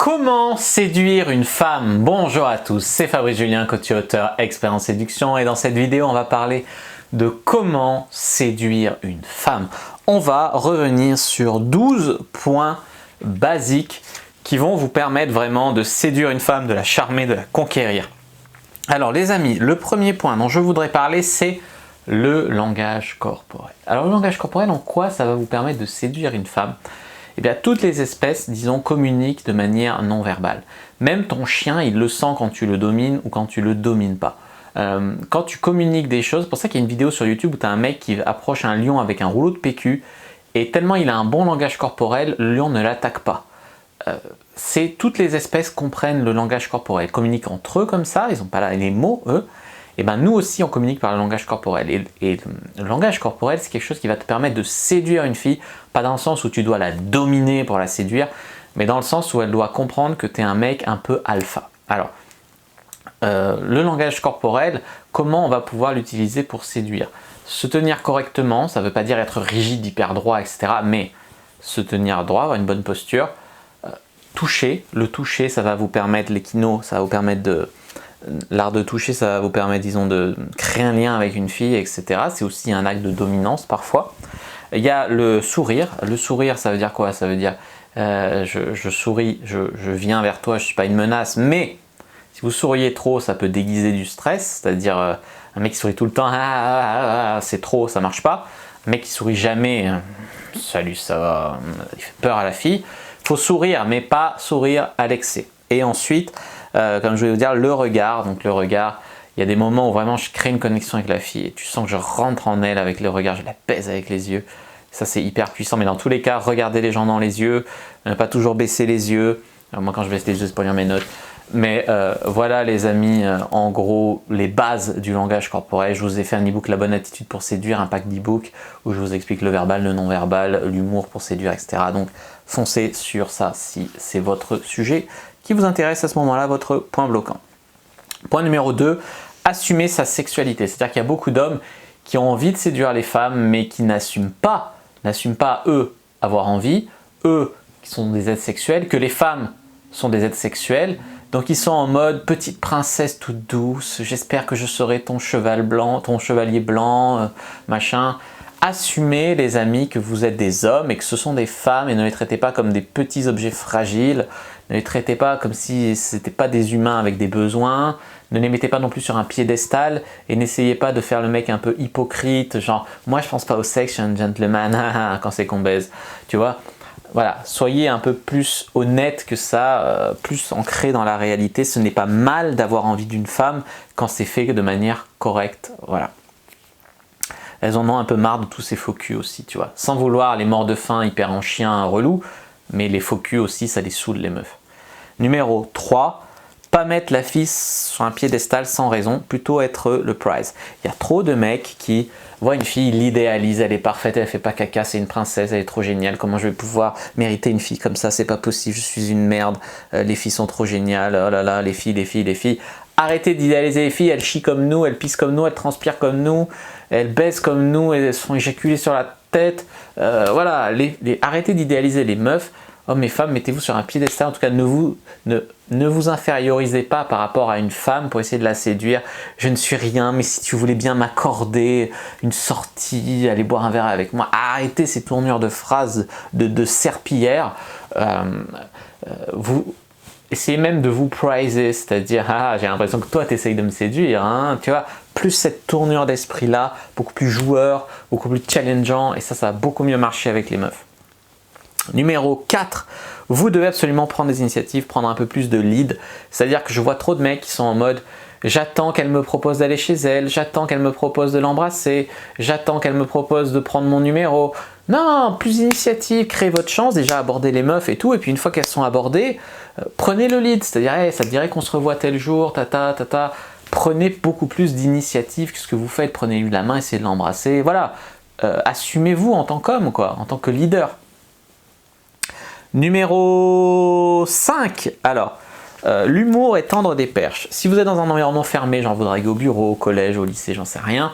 Comment séduire une femme? Bonjour à tous, c'est Fabrice Julien, coach et auteur, expert en séduction, et dans cette vidéo on va parler de comment séduire une femme. On va revenir sur 12 points basiques qui vont vous permettre vraiment de séduire une femme, de la charmer, de la conquérir. Alors les amis, le premier point dont je voudrais parler, c'est le langage corporel. Alors le langage corporel, en quoi ça va vous permettre de séduire une femme? Eh bien, toutes les espèces, disons, communiquent de manière non verbale. Même ton chien, il le sent quand tu le domines ou quand tu le domines pas. Quand tu communiques des choses, c'est pour ça qu'il y a une vidéo sur YouTube où tu as un mec qui approche un lion avec un rouleau de PQ et tellement il a un bon langage corporel, le lion ne l'attaque pas. Toutes les espèces comprennent le langage corporel, ils communiquent entre eux comme ça, ils n'ont pas là les mots, eux. Et ben nous aussi on communique par le langage corporel. Et le langage corporel, c'est quelque chose qui va te permettre de séduire une fille, pas dans le sens où tu dois la dominer pour la séduire, mais dans le sens où elle doit comprendre que tu es un mec un peu alpha. Alors, le langage corporel, comment on va pouvoir l'utiliser pour séduire? Se tenir correctement, ça ne veut pas dire être rigide, hyper droit, etc. Mais se tenir droit, avoir une bonne posture. Toucher, le toucher, ça va vous permettre, l'équino, ça va vous permettre de... L'art de toucher, ça va vous permettre, disons, de créer un lien avec une fille, etc. C'est aussi un acte de dominance parfois. Il y a le sourire. Le sourire, ça veut dire quoi? Ça veut dire je souris, je viens vers toi, je ne suis pas une menace, mais si vous souriez trop, ça peut déguiser du stress, c'est-à-dire un mec qui sourit tout le temps, c'est trop, ça marche pas. Un mec qui sourit jamais, salut, ça va, il fait peur à la fille. Il faut sourire, mais pas sourire à l'excès. Et ensuite, comme je vais vous dire, le regard. Donc le regard, il y a des moments où vraiment je crée une connexion avec la fille et tu sens que je rentre en elle avec le regard, je la pèse avec les yeux. Ça c'est hyper puissant, mais dans tous les cas, regardez les gens dans les yeux, pas toujours baisser les yeux. Alors, moi quand je baisse les yeux, c'est pour lire mes notes. Mais voilà les amis, en gros, les bases du langage corporel. Je vous ai fait un e-book, La bonne attitude pour séduire, un pack d'e-book où je vous explique le verbal, le non-verbal, l'humour pour séduire, etc. Donc foncez sur ça si c'est votre sujet qui vous intéresse à ce moment-là, votre point bloquant. Point numéro 2, assumer sa sexualité. C'est-à-dire qu'il y a beaucoup d'hommes qui ont envie de séduire les femmes, mais qui n'assument pas, eux, avoir envie, eux, qui sont des êtres sexuels, que les femmes sont des êtres sexuels. Donc ils sont en mode petite princesse toute douce, j'espère que je serai ton cheval blanc, ton chevalier blanc, machin. Assumez les amis que vous êtes des hommes et que ce sont des femmes et ne les traitez pas comme des petits objets fragiles, ne les traitez pas comme si ce n'étaient pas des humains avec des besoins, ne les mettez pas non plus sur un piédestal et n'essayez pas de faire le mec un peu hypocrite, genre moi je pense pas au sexe, je suis un gentleman quand c'est qu'on baise, tu vois. Voilà, soyez un peu plus honnête que ça, plus ancré dans la réalité. Ce n'est pas mal d'avoir envie d'une femme quand c'est fait de manière correcte, voilà. Elles en ont un peu marre de tous ces faux culs aussi, tu vois. Sans vouloir les morts de faim hyper en chien relou, mais les faux culs aussi, ça les saoule les meufs. Numéro 3, pas mettre la fille sur un piédestal sans raison, plutôt être le prize. Il y a trop de mecs qui voient une fille, l'idéalisent, elle est parfaite, elle fait pas caca, c'est une princesse, elle est trop géniale, comment je vais pouvoir mériter une fille comme ça, c'est pas possible, je suis une merde, les filles sont trop géniales, oh là là, les filles. Arrêtez d'idéaliser les filles, elles chient comme nous, elles pissent comme nous, elles transpirent comme nous, elles baissent comme nous, elles se font éjaculer sur la tête. Voilà, arrêtez d'idéaliser les meufs. Hommes et femmes, mettez-vous sur un piédestal. En tout cas, ne vous infériorisez pas par rapport à une femme pour essayer de la séduire. Je ne suis rien, mais si tu voulais bien m'accorder une sortie, aller boire un verre avec moi, arrêtez ces tournures de phrases de serpillière. Vous essayez même de vous prizer, c'est-à-dire j'ai l'impression que toi tu essayes de me séduire, hein, tu vois, plus cette tournure d'esprit là, beaucoup plus joueur, beaucoup plus challengeant, et ça va beaucoup mieux marcher avec les meufs. Numéro 4, vous devez absolument prendre des initiatives, prendre un peu plus de lead, c'est-à-dire que je vois trop de mecs qui sont en mode j'attends qu'elle me propose d'aller chez elle, j'attends qu'elle me propose de l'embrasser, j'attends qu'elle me propose de prendre mon numéro. Non, plus d'initiatives, créez votre chance, déjà aborder les meufs et tout, et puis une fois qu'elles sont abordées, prenez le lead, c'est-à-dire hey, ça te dirait qu'on se revoit tel jour, prenez beaucoup plus d'initiatives que ce que vous faites, prenez-lui la main, essayez de l'embrasser, voilà, assumez-vous en tant qu'homme, quoi, en tant que leader. Numéro 5, alors, l'humour et tendre des perches. Si vous êtes dans un environnement fermé, genre vous draguez au bureau, au collège, au lycée, j'en sais rien,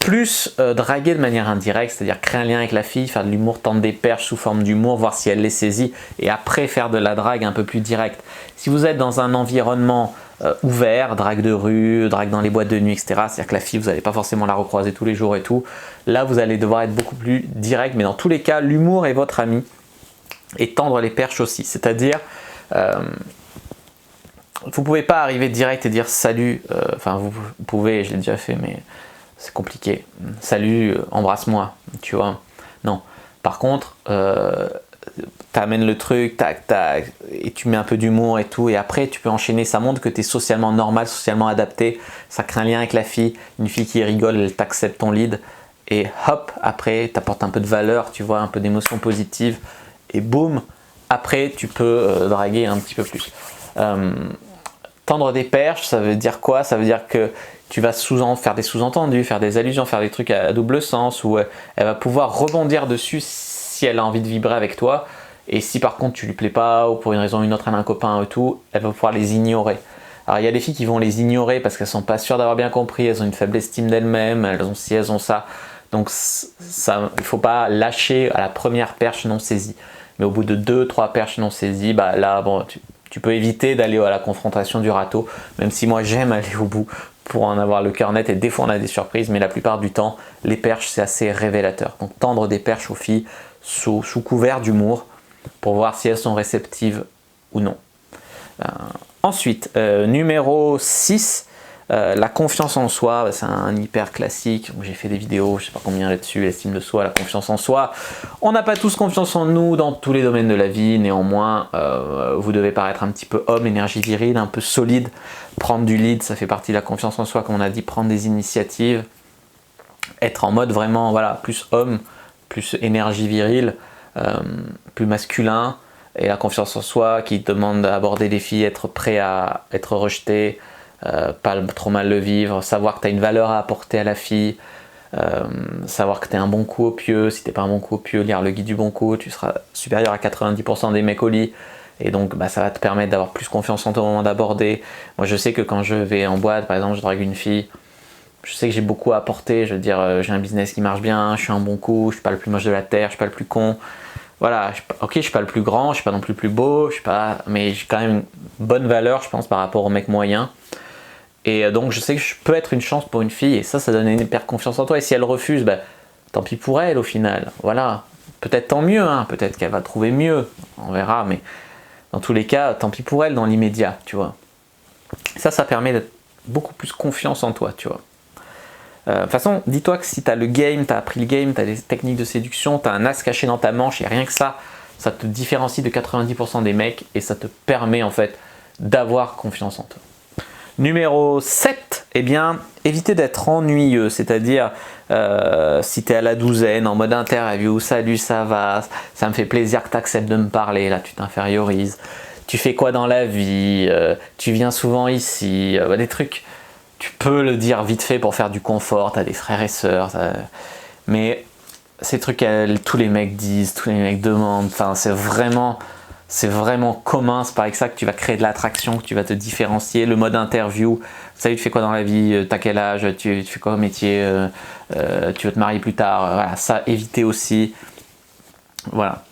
plus draguer de manière indirecte, c'est-à-dire créer un lien avec la fille, faire de l'humour, tendre des perches sous forme d'humour, voir si elle les saisit et après faire de la drague un peu plus directe. Si vous êtes dans un environnement ouvert, drague de rue, drague dans les boîtes de nuit, etc., c'est-à-dire que la fille, vous n'allez pas forcément la recroiser tous les jours et tout, là vous allez devoir être beaucoup plus direct, mais dans tous les cas, l'humour est votre ami et tendre les perches aussi, c'est-à-dire vous pouvez pas arriver direct et dire salut, enfin vous pouvez, je l'ai déjà fait, mais c'est compliqué. Salut, embrasse-moi, tu vois. Non. Par contre, t'amènes le truc, tac, tac, et tu mets un peu d'humour et tout, et après tu peux enchaîner. Ça montre que tu es socialement normal, socialement adapté. Ça crée un lien avec la fille. Une fille qui rigole, elle t'accepte ton lead. Et hop, après, t'apportes un peu de valeur, tu vois, un peu d'émotion positive. Et boum, après, tu peux draguer un petit peu plus. Tendre des perches, ça veut dire quoi? Ça veut dire que tu vas faire des sous-entendus, faire des allusions, faire des trucs à double sens où elle va pouvoir rebondir dessus si elle a envie de vibrer avec toi. Et si par contre tu lui plais pas ou pour une raison ou une autre elle a un copain et tout, elle va pouvoir les ignorer. Alors il y a des filles qui vont les ignorer parce qu'elles sont pas sûres d'avoir bien compris, elles ont une faible estime d'elles-mêmes, elles ont ci, elles ont ça. Donc ça, il faut pas lâcher à la première perche non saisie. Mais au bout de 2-3 perches non saisies, bah là bon, tu peux éviter d'aller à la confrontation du râteau, même si moi j'aime aller au bout pour en avoir le cœur net et des fois on a des surprises, mais la plupart du temps les perches c'est assez révélateur. Donc tendre des perches aux filles sous couvert d'humour pour voir si elles sont réceptives ou non. Ensuite, numéro 6, la confiance en soi, c'est un hyper classique, j'ai fait des vidéos, je ne sais pas combien là-dessus, l'estime de soi, la confiance en soi. On n'a pas tous confiance en nous dans tous les domaines de la vie, néanmoins, vous devez paraître un petit peu homme, énergie virile, un peu solide, prendre du lead, ça fait partie de la confiance en soi, comme on a dit, prendre des initiatives, être en mode vraiment, voilà, plus homme, plus énergie virile, plus masculin, et la confiance en soi qui demande d'aborder les filles, être prêt à être rejeté, pas trop mal le vivre, savoir que tu as une valeur à apporter à la fille, savoir que tu es un bon coup au pieu. Si tu n'es pas un bon coup au pieu, lire le guide du bon coup, tu seras supérieur à 90% des mecs au lit. Et donc bah, ça va te permettre d'avoir plus confiance en toi au moment d'aborder. Moi je sais que quand je vais en boîte, par exemple je drague une fille, je sais que j'ai beaucoup à apporter. Je veux dire, j'ai un business qui marche bien, je suis un bon coup, je suis pas le plus moche de la terre, je suis pas le plus con. Voilà, ok, je suis pas le plus grand, je suis pas non plus le plus beau, mais j'ai quand même une bonne valeur, je pense, par rapport aux mecs moyens. Et donc je sais que je peux être une chance pour une fille, et ça donne une hyper confiance en toi. Et si elle refuse, bah, tant pis pour elle au final. Voilà, peut-être tant mieux, hein, peut-être qu'elle va trouver mieux, on verra, mais dans tous les cas, tant pis pour elle dans l'immédiat, tu vois. Ça permet d'être beaucoup plus confiance en toi, tu vois. De toute façon, dis-toi que si tu as le game, tu as appris le game, tu as des techniques de séduction, tu as un as caché dans ta manche, et rien que ça te différencie de 90% des mecs et ça te permet en fait d'avoir confiance en toi. Numéro 7, eh bien, éviter d'être ennuyeux, c'est-à-dire si tu es à la douzaine, en mode interview, salut, ça va, ça me fait plaisir que tu acceptes de me parler, là tu t'infériorises, tu fais quoi dans la vie, tu viens souvent ici, des trucs. Tu peux le dire vite fait pour faire du confort, t'as des frères et sœurs, mais ces trucs tous les mecs disent, tous les mecs demandent, enfin c'est vraiment commun, c'est pas avec ça que tu vas créer de l'attraction, que tu vas te différencier. Le mode interview, salut, tu fais quoi dans la vie, t'as quel âge, tu fais quoi au métier, tu veux te marier plus tard, voilà, ça évitez aussi. Voilà.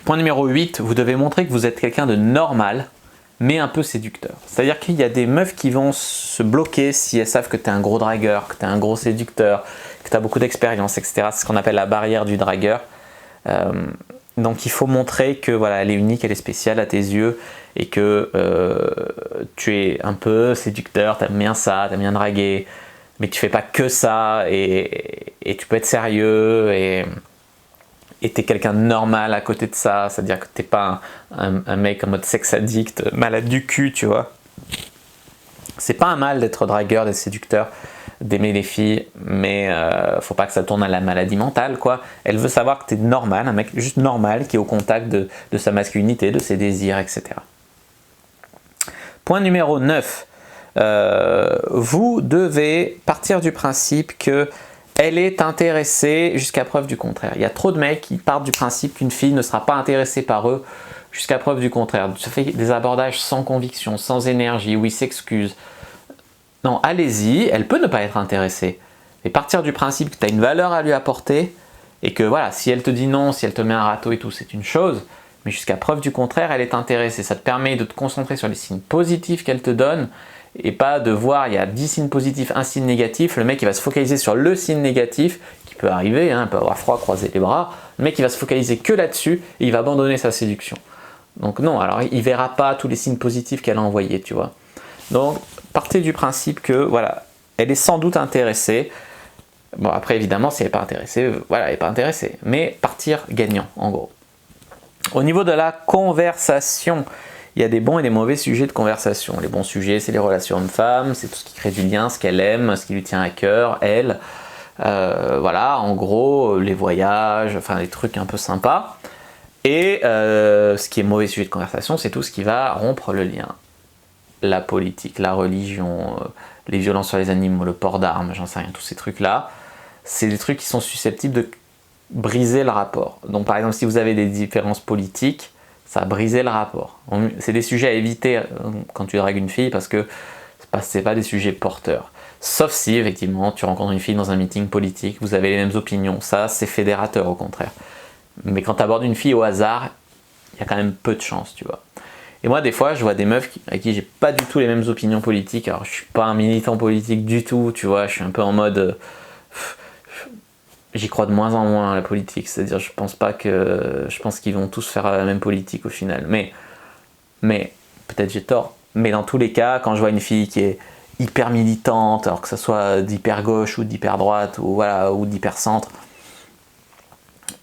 Point numéro 8, vous devez montrer que vous êtes quelqu'un de normal, mais un peu séducteur. C'est-à-dire qu'il y a des meufs qui vont se bloquer si elles savent que tu es un gros dragueur, que tu es un gros séducteur, que tu as beaucoup d'expérience, etc. C'est ce qu'on appelle la barrière du dragueur. Donc il faut montrer que voilà, elle est unique, elle est spéciale à tes yeux et que tu es un peu séducteur, tu aimes bien ça, tu aimes bien draguer, mais tu fais pas que ça et tu peux être sérieux et tu es quelqu'un de normal à côté de ça, c'est-à-dire que tu n'es pas un mec en mode sex addict, malade du cul, tu vois. C'est pas un mal d'être dragueur, d'être séducteur, d'aimer les filles, mais faut pas que ça tourne à la maladie mentale, quoi. Elle veut savoir que tu es normal, un mec juste normal qui est au contact de sa masculinité, de ses désirs, etc. Point numéro 9. Vous devez partir du principe que elle est intéressée jusqu'à preuve du contraire. Il y a trop de mecs qui partent du principe qu'une fille ne sera pas intéressée par eux jusqu'à preuve du contraire. Ça fait des abordages sans conviction, sans énergie, où ils s'excusent. Non, allez-y, elle peut ne pas être intéressée. Et partir du principe que tu as une valeur à lui apporter et que voilà, si elle te dit non, si elle te met un râteau et tout, c'est une chose, mais jusqu'à preuve du contraire, elle est intéressée. Ça te permet de te concentrer sur les signes positifs qu'elle te donne et pas de voir, il y a 10 signes positifs, un signe négatif, le mec il va se focaliser sur le signe négatif, qui peut arriver, hein, il peut avoir froid, croiser les bras, le mec il va se focaliser que là-dessus et il va abandonner sa séduction. Donc non, alors il verra pas tous les signes positifs qu'elle a envoyés, tu vois. Donc partez du principe que voilà, elle est sans doute intéressée. Bon après évidemment si elle n'est pas intéressée, voilà, elle n'est pas intéressée. Mais partir gagnant en gros. Au niveau de la conversation, il y a des bons et des mauvais sujets de conversation. Les bons sujets, c'est les relations hommes-femmes, c'est tout ce qui crée du lien, ce qu'elle aime, ce qui lui tient à cœur, elle. Voilà, en gros, les voyages, enfin des trucs un peu sympas. Et ce qui est mauvais sujet de conversation, c'est tout ce qui va rompre le lien. La politique, la religion, les violences sur les animaux, le port d'armes, j'en sais rien, tous ces trucs-là, c'est des trucs qui sont susceptibles de briser le rapport. Donc par exemple, si vous avez des différences politiques, ça va briser le rapport. C'est des sujets à éviter quand tu dragues une fille parce que c'est pas des sujets porteurs. Sauf si effectivement tu rencontres une fille dans un meeting politique, vous avez les mêmes opinions, ça c'est fédérateur au contraire. Mais quand tu abordes une fille au hasard, il y a quand même peu de chance, tu vois. Et moi, des fois, je vois des meufs avec qui j'ai pas du tout les mêmes opinions politiques. Alors, je suis pas un militant politique du tout, tu vois. Je suis un peu en mode... j'y crois de moins en moins à la politique. C'est-à-dire, je pense qu'ils vont tous faire la même politique au final. Mais peut-être j'ai tort. Mais dans tous les cas, quand je vois une fille qui est hyper militante, alors que ce soit d'hyper gauche ou d'hyper droite ou, voilà, ou d'hyper centre,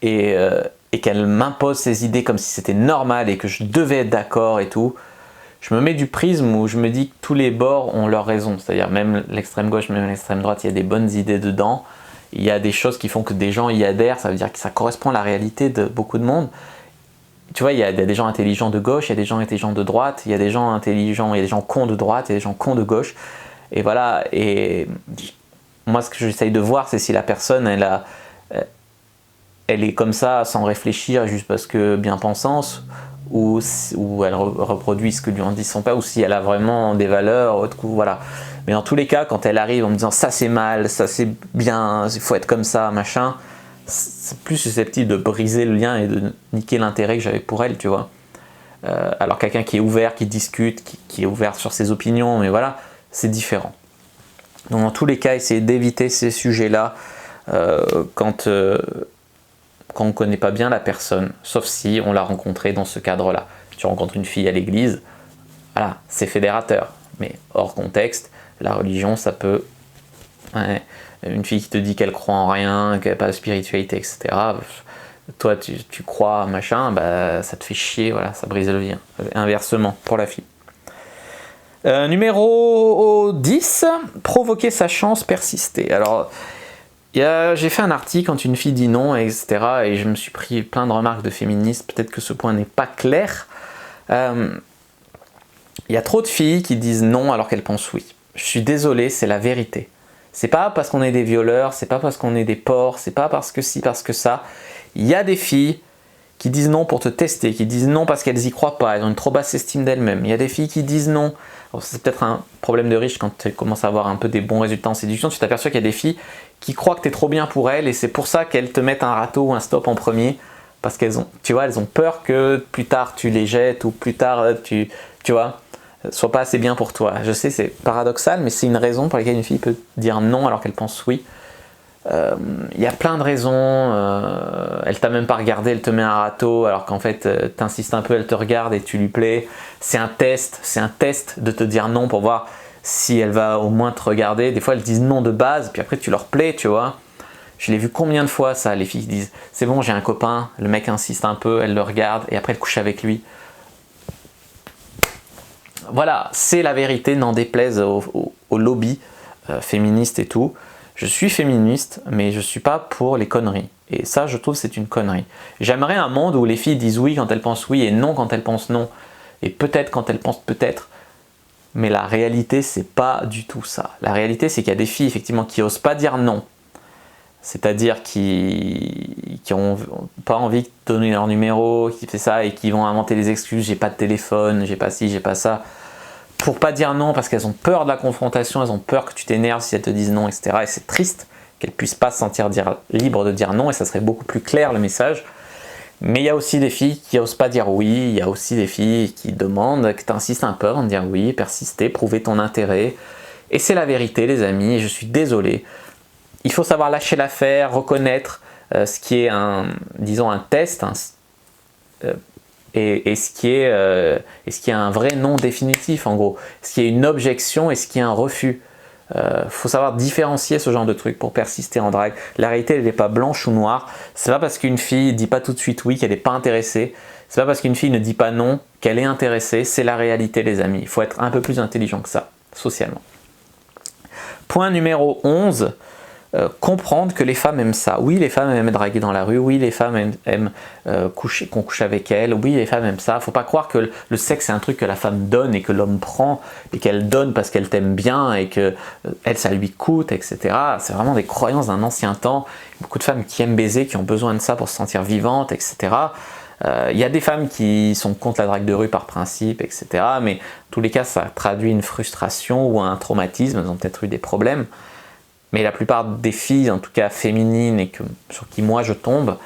et qu'elle m'impose ses idées comme si c'était normal et que je devais être d'accord et tout, je me mets du prisme où je me dis que tous les bords ont leur raison. C'est-à-dire même l'extrême gauche, même l'extrême droite, il y a des bonnes idées dedans. Il y a des choses qui font que des gens y adhèrent, ça veut dire que ça correspond à la réalité de beaucoup de monde. Tu vois, il y a des gens intelligents de gauche, il y a des gens intelligents de droite, il y a des gens intelligents, il y a des gens cons de droite, il y a des gens cons de gauche. Et voilà, et moi ce que j'essaye de voir, c'est si la personne, elle est comme ça sans réfléchir juste parce que bien pensante, ou elle reproduit ce que lui en dit son père, ou si elle a vraiment des valeurs, autre coup, voilà. Mais dans tous les cas, quand elle arrive en me disant ça c'est mal, ça c'est bien, il faut être comme ça, machin, c'est plus susceptible de briser le lien et de niquer l'intérêt que j'avais pour elle, tu vois. Alors quelqu'un qui est ouvert, qui discute, qui est ouvert sur ses opinions, mais voilà, c'est différent. Donc dans tous les cas, essayez d'éviter ces sujets-là quand on ne connaît pas bien la personne, sauf si on l'a rencontrée dans ce cadre-là. Tu rencontres une fille à l'église, voilà, c'est fédérateur, mais hors contexte, la religion, ça peut... Ouais, une fille qui te dit qu'elle croit en rien, qu'elle n'a pas de spiritualité, etc. Toi, tu crois, machin, bah, ça te fait chier, voilà, ça brise le lien. Inversement, pour la fille. Numéro 10, provoquer sa chance, persister. Alors, j'ai fait un article quand une fille dit non, etc. Et je me suis pris plein de remarques de féministes. Peut-être que ce point n'est pas clair. Il y a trop de filles qui disent non alors qu'elles pensent oui. Je suis désolé, c'est la vérité. C'est pas parce qu'on est des violeurs, c'est pas parce qu'on est des porcs, c'est pas parce que ci, parce que ça. Il y a des filles qui disent non pour te tester, qui disent non parce qu'elles y croient pas, elles ont une trop basse estime d'elles-mêmes. Il y a des filles qui disent non. C'est peut-être un problème de riche quand tu commences à avoir un peu des bons résultats en séduction, tu t'aperçois qu'il y a des filles qui croient que tu es trop bien pour elles et c'est pour ça qu'elles te mettent un râteau ou un stop en premier parce qu'elles ont, tu vois, elles ont peur que plus tard tu les jettes ou plus tard tu vois, soit pas assez bien pour toi. Je sais, c'est paradoxal, mais c'est une raison pour laquelle une fille peut dire non alors qu'elle pense oui. Il y a plein de raisons, elle t'a même pas regardé, elle te met un râteau alors qu'en fait t'insistes un peu, elle te regarde et tu lui plais. C'est un test de te dire non pour voir si elle va au moins te regarder. Des fois elles disent non de base, puis après tu leur plais, tu vois. Je l'ai vu combien de fois ça, les filles qui disent c'est bon j'ai un copain, le mec insiste un peu, elle le regarde et après elle couche avec lui. Voilà, c'est la vérité, n'en déplaise au lobby féministe et tout. Je suis féministe, mais je ne suis pas pour les conneries. Et ça, je trouve, c'est une connerie. J'aimerais un monde où les filles disent oui quand elles pensent oui et non quand elles pensent non. Et peut-être quand elles pensent peut-être. Mais la réalité, c'est pas du tout ça. La réalité, c'est qu'il y a des filles, effectivement, qui n'osent pas dire non. C'est-à-dire qui n'ont pas envie de donner leur numéro, qui fait ça et qui vont inventer des excuses. J'ai pas de téléphone, j'ai pas ci, j'ai pas ça. Pour pas dire non parce qu'elles ont peur de la confrontation, elles ont peur que tu t'énerves si elles te disent non, etc. Et c'est triste qu'elle ne puisse pas se sentir libre de dire non, et ça serait beaucoup plus clair le message. Mais il y a aussi des filles qui n'osent pas dire oui, il y a aussi des filles qui demandent, que tu insistes un peu avant de dire oui, persister, prouver ton intérêt. Et c'est la vérité les amis, et je suis désolé. Il faut savoir lâcher l'affaire, reconnaître ce qui est disons un test, et ce qui est un vrai non définitif en gros. Ce qui est une objection et ce qui est un refus. Faut savoir différencier ce genre de truc pour persister en drague. La réalité, elle n'est pas blanche ou noire. C'est pas parce qu'une fille dit pas tout de suite oui qu'elle n'est pas intéressée. C'est pas parce qu'une fille ne dit pas non qu'elle est intéressée. C'est la réalité les amis. Il faut être un peu plus intelligent que ça, socialement. Point numéro 11. Comprendre que les femmes aiment ça. Oui, les femmes aiment draguer dans la rue. Oui, les femmes aiment qu'on couche avec elles. Oui, les femmes aiment ça. Faut pas croire que le sexe c'est un truc que la femme donne et que l'homme prend et qu'elle donne parce qu'elle t'aime bien et que elle ça lui coûte, etc. C'est vraiment des croyances d'un ancien temps. Beaucoup de femmes qui aiment baiser, qui ont besoin de ça pour se sentir vivantes, etc. Il y a des femmes qui sont contre la drague de rue par principe, etc. Mais en tous les cas, ça traduit une frustration ou un traumatisme. Elles ont peut-être eu des problèmes. Mais la plupart des filles, en tout cas féminines, et sur qui moi je tombe,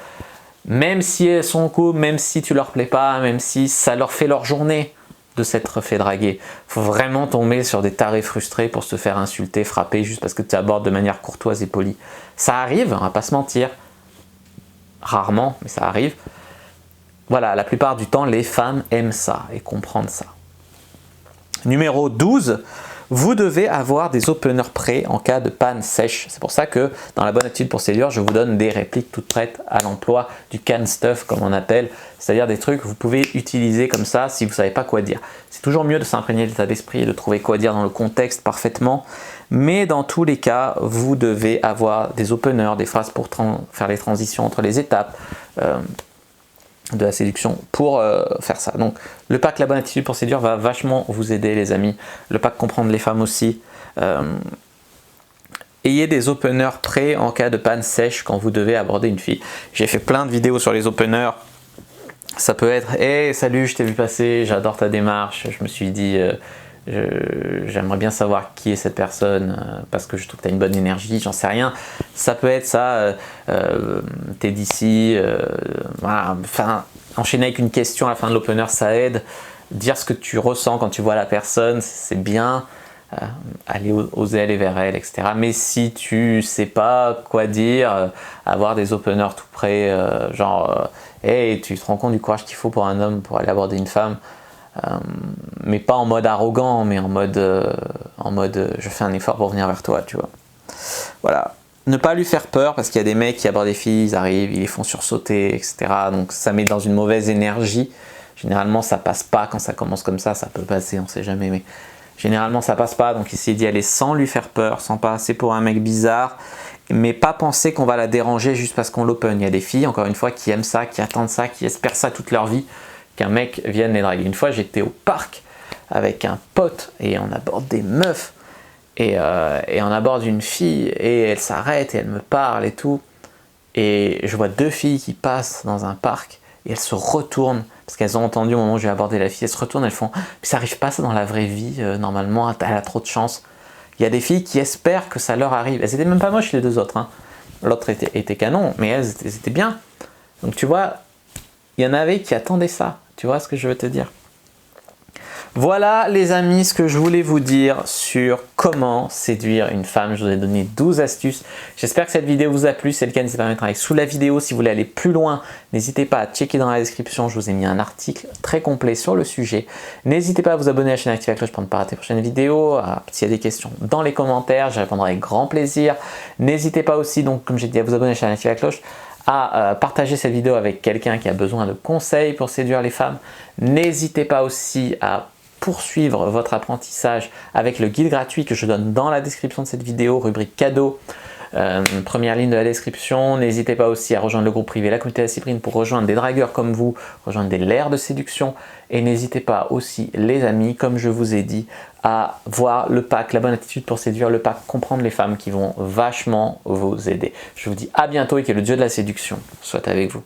même si elles sont en couple, même si tu leur plais pas, même si ça leur fait leur journée de s'être fait draguer, faut vraiment tomber sur des tarés frustrés pour se faire insulter, frapper, juste parce que tu abordes de manière courtoise et polie. Ça arrive, on va pas se mentir, rarement, mais ça arrive. Voilà, la plupart du temps, les femmes aiment ça et comprennent ça. Numéro 12. Vous devez avoir des openers prêts en cas de panne sèche. C'est pour ça que dans la bonne attitude pour séduire, je vous donne des répliques toutes prêtes à l'emploi, du can stuff comme on appelle, c'est-à-dire des trucs que vous pouvez utiliser comme ça si vous ne savez pas quoi dire. C'est toujours mieux de s'imprégner de l'état d'esprit et de trouver quoi dire dans le contexte parfaitement, mais dans tous les cas, vous devez avoir des openers, des phrases pour faire les transitions entre les étapes, de la séduction pour faire ça. Donc le pack La Bonne Attitude pour séduire va vachement vous aider les amis. Le pack Comprendre les femmes aussi. Ayez des openers prêts en cas de panne sèche quand vous devez aborder une fille. J'ai fait plein de vidéos sur les openers. Ça peut être « Hey, salut, je t'ai vu passer, j'adore ta démarche, je me suis dit j'aimerais bien savoir qui est cette personne parce que je trouve que tu as une bonne énergie, j'en sais rien. » Ça peut être ça, t'es d'ici, voilà. Enfin, enchaîner avec une question à la fin de l'opener, ça aide. Dire ce que tu ressens quand tu vois la personne, c'est bien. Oser aller vers elle, etc. Mais si tu sais pas quoi dire, avoir des openers tout près, genre hey, tu te rends compte du courage qu'il faut pour un homme pour aller aborder une femme, mais pas en mode arrogant, mais en mode je fais un effort pour venir vers toi, tu vois. Voilà. Ne pas lui faire peur parce qu'il y a des mecs qui abordent des filles, ils arrivent, ils les font sursauter, etc. Donc ça met dans une mauvaise énergie. Généralement ça passe pas quand ça commence comme ça peut passer, on sait jamais, mais généralement ça passe pas. Donc essayez d'y aller sans lui faire peur, sans passer pour un mec bizarre, mais pas penser qu'on va la déranger juste parce qu'on l'open. Il y a des filles, encore une fois, qui aiment ça, qui attendent ça, qui espèrent ça toute leur vie, qu'un mec vienne les draguer. Une fois j'étais au parc avec un pote et on aborde des meufs. Et on aborde une fille et elle s'arrête et elle me parle et tout. Et je vois deux filles qui passent dans un parc et elles se retournent parce qu'elles ont entendu au moment où j'ai abordé la fille. Elles se retournent, elles font « ça arrive pas ça dans la vraie vie, normalement, elle a trop de chance ». Il y a des filles qui espèrent que ça leur arrive. Elles étaient même pas moches les deux autres. Hein. L'autre était canon, mais elles étaient bien. Donc tu vois, il y en avait qui attendaient ça. Tu vois ce que je veux te dire ? Voilà les amis ce que je voulais vous dire sur comment séduire une femme. Je vous ai donné 12 astuces. J'espère que cette vidéo vous a plu. Si c'est le cas, n'hésitez pas à mettre un like sous la vidéo. Si vous voulez aller plus loin, n'hésitez pas à checker dans la description. Je vous ai mis un article très complet sur le sujet. N'hésitez pas à vous abonner à la chaîne, activer la cloche pour ne pas rater les prochaines vidéos. S'il y a des questions dans les commentaires, je répondrai avec grand plaisir. N'hésitez pas aussi, donc comme j'ai dit, à vous abonner à la chaîne, activer la cloche, à partager cette vidéo avec quelqu'un qui a besoin de conseils pour séduire les femmes. N'hésitez pas aussi à poursuivre votre apprentissage avec le guide gratuit que je donne dans la description de cette vidéo, rubrique cadeau, première ligne de la description. N'hésitez pas aussi à rejoindre le groupe privé La Communauté de la Cyprine pour rejoindre des dragueurs comme vous, rejoindre des lairs de séduction. Et n'hésitez pas aussi les amis, comme je vous ai dit, à voir le pack La Bonne Attitude pour séduire, le pack Comprendre les femmes qui vont vachement vous aider. Je vous dis à bientôt et que le dieu de la séduction soit avec vous.